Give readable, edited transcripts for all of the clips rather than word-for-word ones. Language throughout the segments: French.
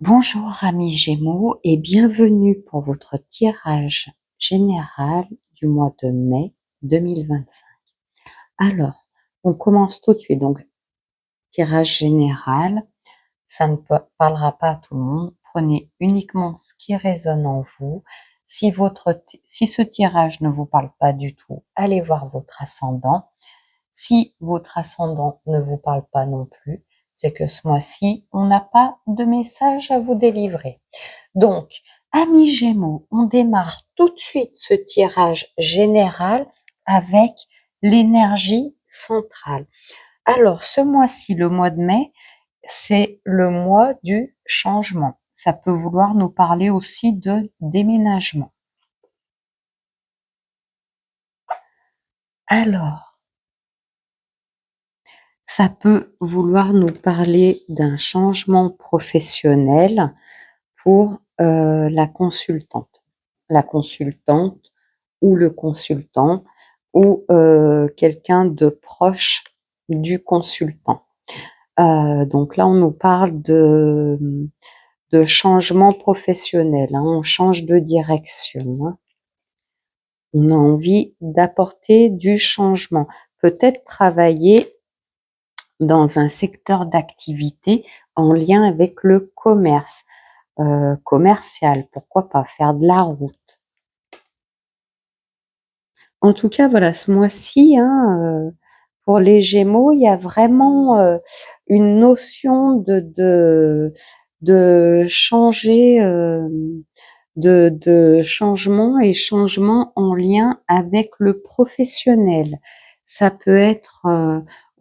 Bonjour amis Gémeaux et bienvenue pour votre tirage général du mois de mai 2025. Alors, on commence tout de suite. Donc, tirage général, ça ne parlera pas à tout le monde. Prenez uniquement ce qui résonne en vous. Si ce tirage ne vous parle pas du tout, allez voir votre ascendant. Si votre ascendant ne vous parle pas non plus, c'est que ce mois-ci, on n'a pas de message à vous délivrer. Donc, amis Gémeaux, on démarre tout de suite ce tirage général avec l'énergie centrale. Alors, ce mois-ci, le mois de mai, c'est le mois du changement. Ça peut vouloir nous parler aussi de déménagement. Alors, ça peut vouloir nous parler d'un changement professionnel pour la consultante. La consultante ou le consultant ou quelqu'un de proche du consultant. Donc là, on nous parle de changement professionnel, hein, on change de direction, hein. On a envie d'apporter du changement. Peut-être travailler dans un secteur d'activité en lien avec le commerce, commercial, pourquoi pas faire de la route. En tout cas, voilà, ce mois-ci, hein, pour les Gémeaux, il y a vraiment une notion de changer, de changement et changement en lien avec le professionnel. Ça peut être,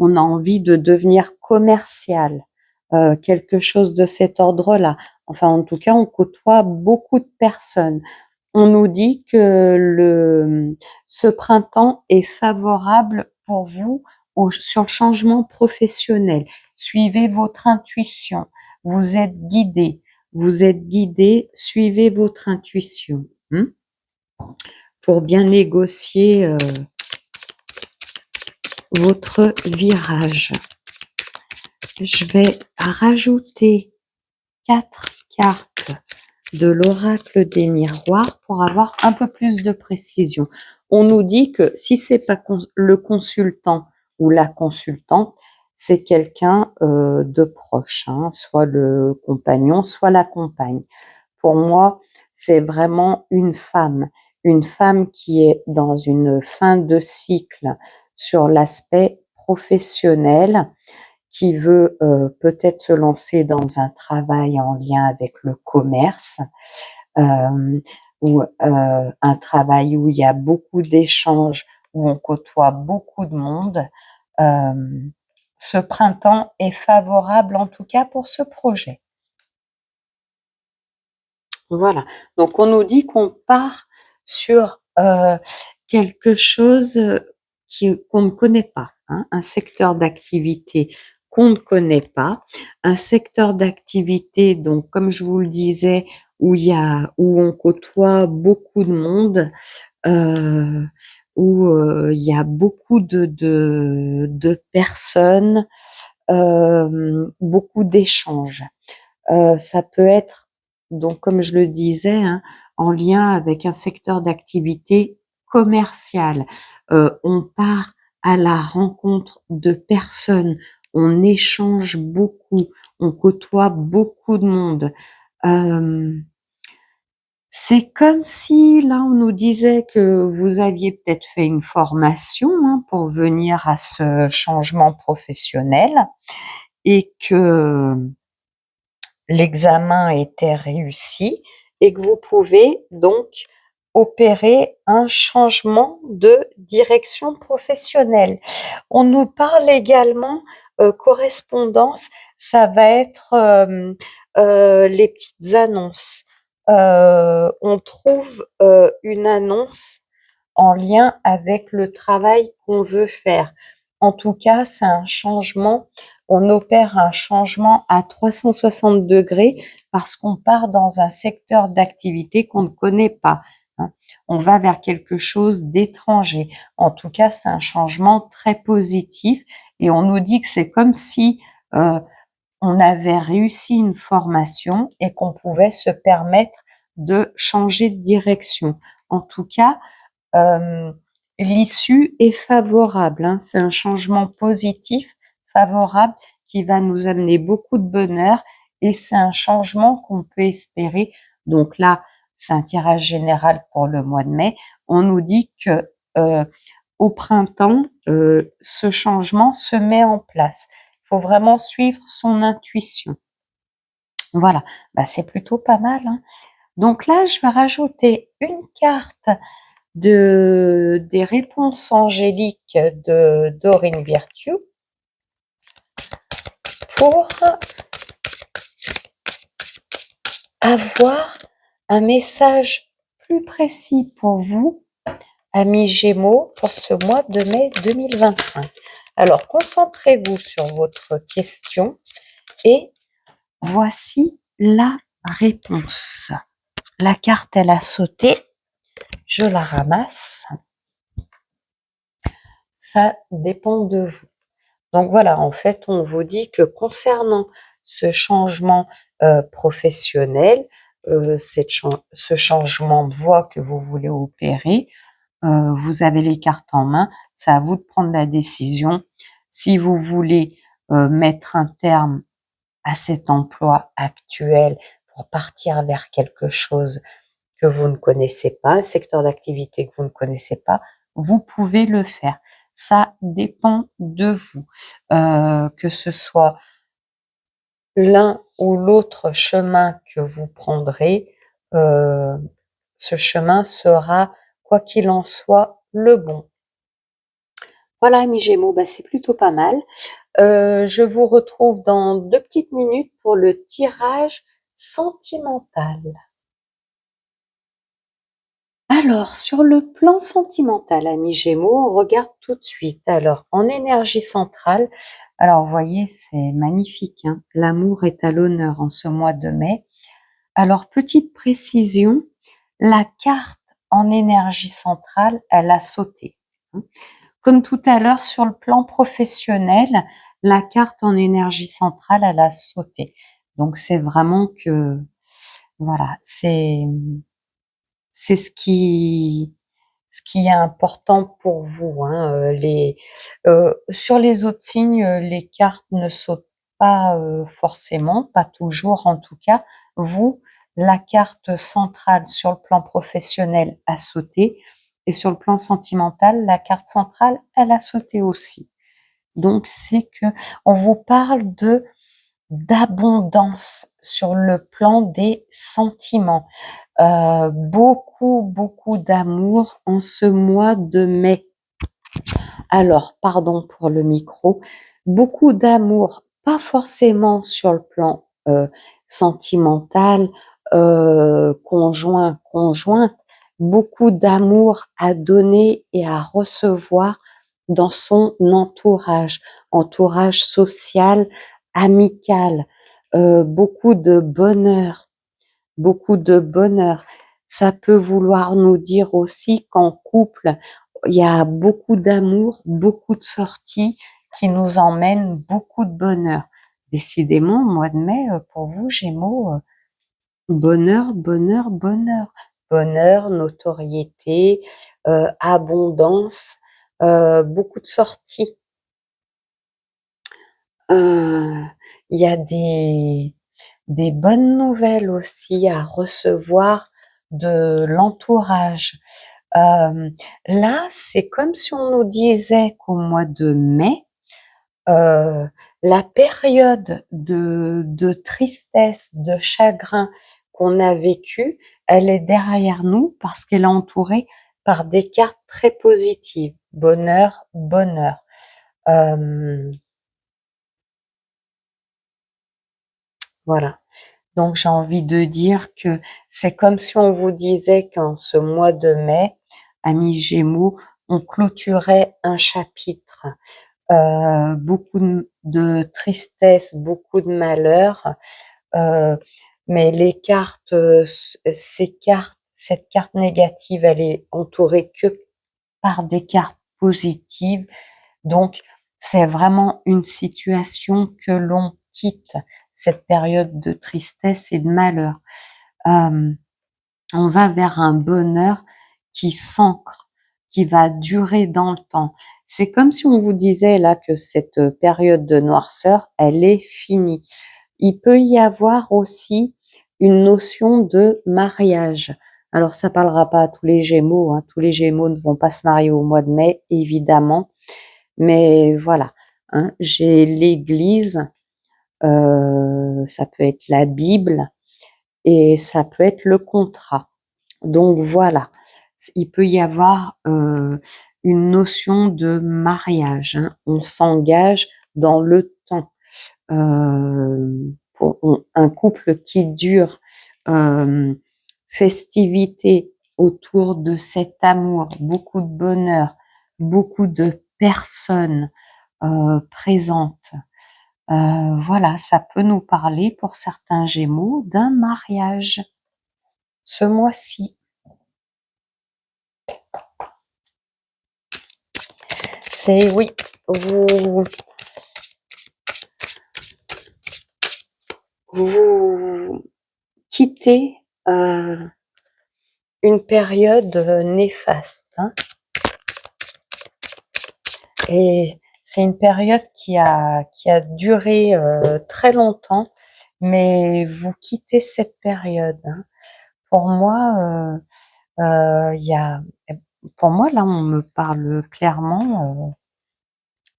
on a envie de devenir commercial, quelque chose de cet ordre-là. Enfin, en tout cas, on côtoie beaucoup de personnes. On nous dit que ce printemps est favorable pour vous sur le changement professionnel. Suivez votre intuition. Vous êtes guidé. Vous êtes guidé. Suivez votre intuition. Pour bien négocier votre virage. Je vais rajouter 4 cartes de l'oracle des miroirs pour avoir un peu plus de précision. On nous dit que si c'est pas le consultant ou la consultante, c'est quelqu'un de proche, hein, soit le compagnon, soit la compagne. Pour moi, c'est vraiment une femme qui est dans une fin de cycle sur l'aspect professionnel, qui veut peut-être se lancer dans un travail en lien avec le commerce, ou un travail où il y a beaucoup d'échanges, où on côtoie beaucoup de monde. Ce printemps est favorable en tout cas pour ce projet. Voilà, donc on nous dit qu'on part sur quelque chose qu'on ne connaît pas, hein, un secteur d'activité qu'on ne connaît pas, un secteur d'activité, donc comme je vous le disais, où on côtoie beaucoup de monde, euh, où il y a beaucoup de personnes, beaucoup d'échanges. Ça peut être, donc comme je le disais, hein, en lien avec un secteur d'activité commerciale. On part à la rencontre de personnes, on échange beaucoup, on côtoie beaucoup de monde. C'est comme si là on nous disait que vous aviez peut-être fait une formation, hein, pour venir à ce changement professionnel et que l'examen était réussi et que vous pouvez donc opérer un changement de direction professionnelle. On nous parle également correspondance, ça va être les petites annonces. On trouve une annonce en lien avec le travail qu'on veut faire. En tout cas, c'est un changement, on opère un changement à 360 degrés parce qu'on part dans un secteur d'activité qu'on ne connaît pas, hein. On va vers quelque chose d'étranger. En tout cas, c'est un changement très positif et on nous dit que c'est comme si on avait réussi une formation et qu'on pouvait se permettre de changer de direction. En tout cas, l'issue est favorable, hein. C'est un changement positif, favorable, qui va nous amener beaucoup de bonheur et c'est un changement qu'on peut espérer. Donc là, c'est un tirage général pour le mois de mai. On nous dit que au printemps, ce changement se met en place. Il faut vraiment suivre son intuition. Voilà, bah, c'est plutôt pas mal, hein. Donc là, je vais rajouter une carte des réponses angéliques de Dorine Virtue pour avoir un message plus précis pour vous, amis Gémeaux, pour ce mois de mai 2025. Alors, concentrez-vous sur votre question et voici la réponse. La carte, elle a sauté. Je la ramasse. Ça dépend de vous. Donc voilà, en fait, on vous dit que concernant ce changement professionnel, ce changement de voie que vous voulez opérer, vous avez les cartes en main, c'est à vous de prendre la décision. Si vous voulez mettre un terme à cet emploi actuel pour partir vers quelque chose que vous ne connaissez pas, un secteur d'activité que vous ne connaissez pas, vous pouvez le faire. Ça dépend de vous, que ce soit l'un ou l'autre chemin que vous prendrez, ce chemin sera, quoi qu'il en soit, le bon. Voilà, amis Gémeaux, bah, c'est plutôt pas mal. Je vous retrouve dans 2 petites minutes pour le tirage sentimental. Alors, sur le plan sentimental, amis Gémeaux, on regarde tout de suite. Alors, en énergie centrale, alors vous voyez, c'est magnifique, hein. L'amour est à l'honneur en ce mois de mai. Alors, petite précision, la carte en énergie centrale, elle a sauté, hein. Comme tout à l'heure, sur le plan professionnel, la carte en énergie centrale, elle a sauté. Donc, c'est vraiment que, voilà, c'est ce qui est important pour vous, hein. Sur les autres signes, les cartes ne sautent pas forcément, pas toujours en tout cas. Vous, la carte centrale sur le plan professionnel a sauté et sur le plan sentimental, la carte centrale, elle a sauté aussi. Donc c'est que on vous parle d'abondance sur le plan des sentiments. Beaucoup d'amour en ce mois de mai. Alors, pardon pour le micro, beaucoup d'amour, pas forcément sur le plan sentimental, conjointe, beaucoup d'amour à donner et à recevoir dans son entourage social, amical, beaucoup de bonheur, beaucoup de bonheur. Ça peut vouloir nous dire aussi qu'en couple, il y a beaucoup d'amour, beaucoup de sorties qui nous emmènent beaucoup de bonheur. Décidément, mois de mai, pour vous, Gémeaux, bonheur, bonheur, bonheur. Bonheur, notoriété, abondance, beaucoup de sorties. Il y a des bonnes nouvelles aussi à recevoir de l'entourage. Là, c'est comme si on nous disait qu'au mois de mai, la période de tristesse, de chagrin qu'on a vécue, elle est derrière nous parce qu'elle est entourée par des cartes très positives. Bonheur, bonheur. Voilà. Donc j'ai envie de dire que c'est comme si on vous disait qu'en ce mois de mai, amis Gémeaux, on clôturait un chapitre. Beaucoup de tristesse, beaucoup de malheur, mais les cartes, cette carte négative, elle est entourée que par des cartes positives. Donc, c'est vraiment une situation que l'on quitte cette période de tristesse et de malheur. On va vers un bonheur qui s'ancre, qui va durer dans le temps. C'est comme si on vous disait là que cette période de noirceur, elle est finie. Il peut y avoir aussi une notion de mariage. Alors ça parlera pas à tous les Gémeaux, hein. Tous les Gémeaux ne vont pas se marier au mois de mai, évidemment. Mais voilà, hein, j'ai l'Église, ça peut être la Bible et ça peut être le contrat. Donc voilà, il peut y avoir une notion de mariage, hein. On s'engage dans le temps. Pour un couple qui dure, festivité autour de cet amour, beaucoup de bonheur, beaucoup de personnes présentes. Voilà, ça peut nous parler pour certains Gémeaux d'un mariage ce mois-ci. C'est oui, vous quittez une période néfaste, hein. Et c'est une période qui a duré très longtemps, mais vous quittez cette période, hein. Pour moi, il y a, pour moi là, on me parle clairement.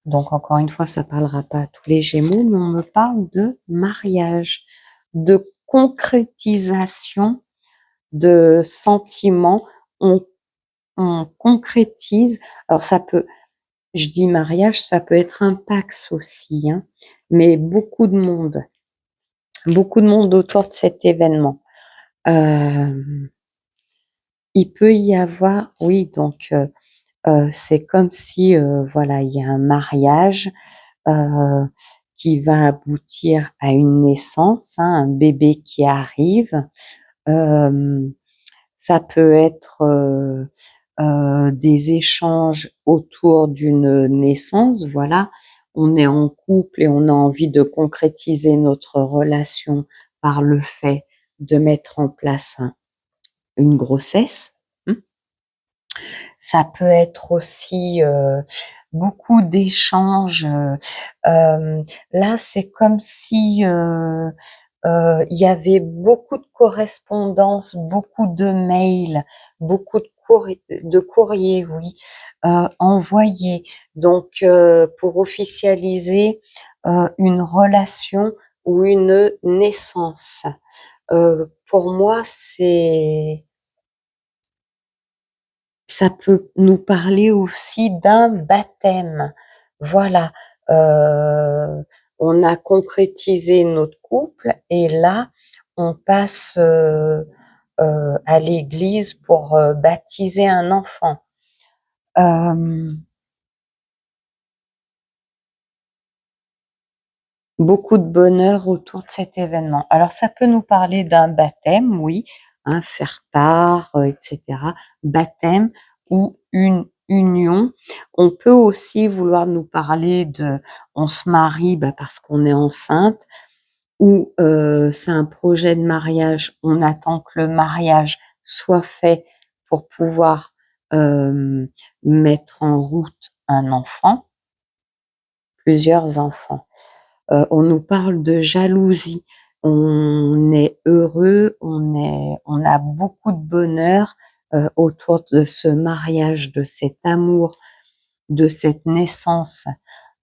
Donc encore une fois, ça parlera pas à tous les Gémeaux, mais on me parle de mariage, de concrétisation de sentiments. On, on concrétise. Alors ça peut, je dis mariage, ça peut être un pax aussi, hein, mais beaucoup de monde autour de cet événement. Il peut y avoir, oui, donc c'est comme si, voilà, il y a un mariage qui va aboutir à une naissance, hein, un bébé qui arrive. Ça peut être des échanges autour d'une naissance. Voilà, on est en couple et on a envie de concrétiser notre relation par le fait de mettre en place une grossesse. Ça peut être aussi beaucoup d'échanges. Là, c'est comme si il y avait beaucoup de correspondances, beaucoup de mails, beaucoup de courriers, oui, envoyés. Donc, pour officialiser une relation ou une naissance. Pour moi, ça peut nous parler aussi d'un baptême. Voilà, on a concrétisé notre couple et là, on passe à l'église pour baptiser un enfant. Beaucoup de bonheur autour de cet événement. Alors ça peut nous parler d'un baptême, oui, hein, faire part, etc. Baptême ou une union. On peut aussi vouloir nous parler de, on se marie parce qu'on est enceinte, ou c'est un projet de mariage. On attend que le mariage soit fait pour pouvoir mettre en route un enfant, plusieurs enfants. On nous parle de jalousie. On est heureux, on a beaucoup de bonheur autour de ce mariage, de cet amour, de cette naissance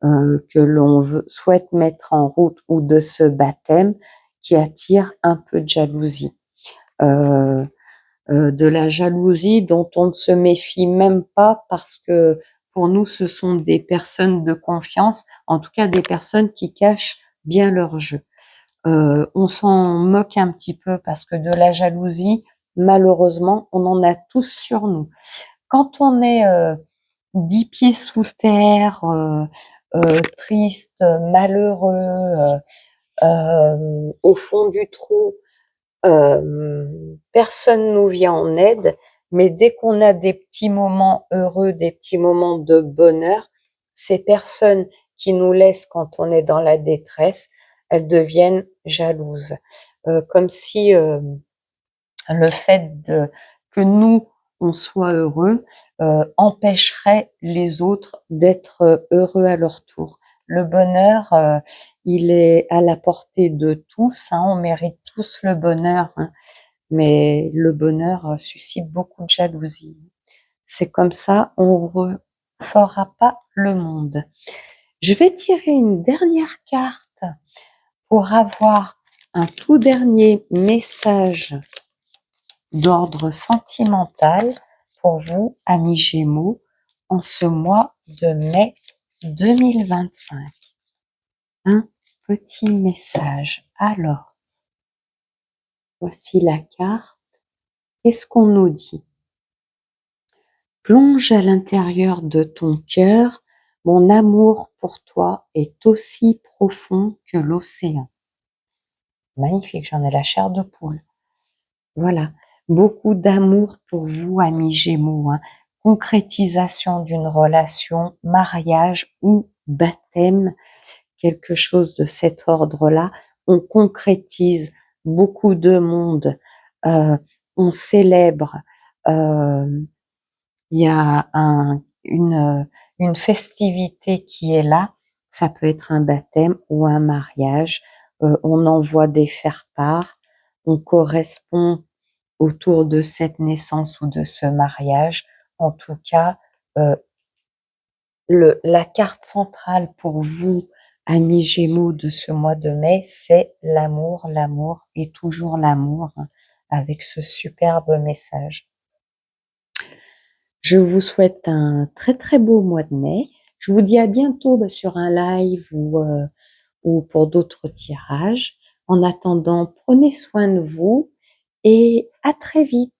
que souhaite mettre en route, ou de ce baptême qui attire un peu de jalousie. De la jalousie dont on ne se méfie même pas, parce que pour nous, ce sont des personnes de confiance, en tout cas des personnes qui cachent bien leur jeu. On s'en moque un petit peu parce que de la jalousie, malheureusement, on en a tous sur nous. Quand on est 10 pieds sous terre, triste, malheureux, au fond du trou, personne nous vient en aide, mais dès qu'on a des petits moments heureux, des petits moments de bonheur, ces personnes qui nous laissent quand on est dans la détresse, elles deviennent jalouses. Comme si le fait que nous, on soit heureux, empêcherait les autres d'être heureux à leur tour. Le bonheur, il est à la portée de tous, hein, on mérite tous le bonheur, hein, mais le bonheur suscite beaucoup de jalousie. C'est comme ça, on refera pas le monde. Je vais tirer une dernière carte pour avoir un tout dernier message d'ordre sentimental pour vous, amis Gémeaux, en ce mois de mai 2025. Un petit message. Alors, voici la carte. Qu'est-ce qu'on nous dit? Plonge à l'intérieur de ton cœur, mon amour pour toi est aussi profond que l'océan. Magnifique, j'en ai la chair de poule. Voilà, beaucoup d'amour pour vous, amis Gémeaux, hein. Concrétisation d'une relation, mariage ou baptême, quelque chose de cet ordre-là. On concrétise beaucoup de monde, on célèbre, il y a une festivité qui est là, ça peut être un baptême ou un mariage, on envoie des faire-part, on correspond autour de cette naissance ou de ce mariage. En tout cas, la carte centrale pour vous, amis Gémeaux, de ce mois de mai, c'est l'amour, l'amour et toujours l'amour, hein, avec ce superbe message. Je vous souhaite un très très beau mois de mai. Je vous dis à bientôt sur un live ou pour d'autres tirages. En attendant, prenez soin de vous et à très vite.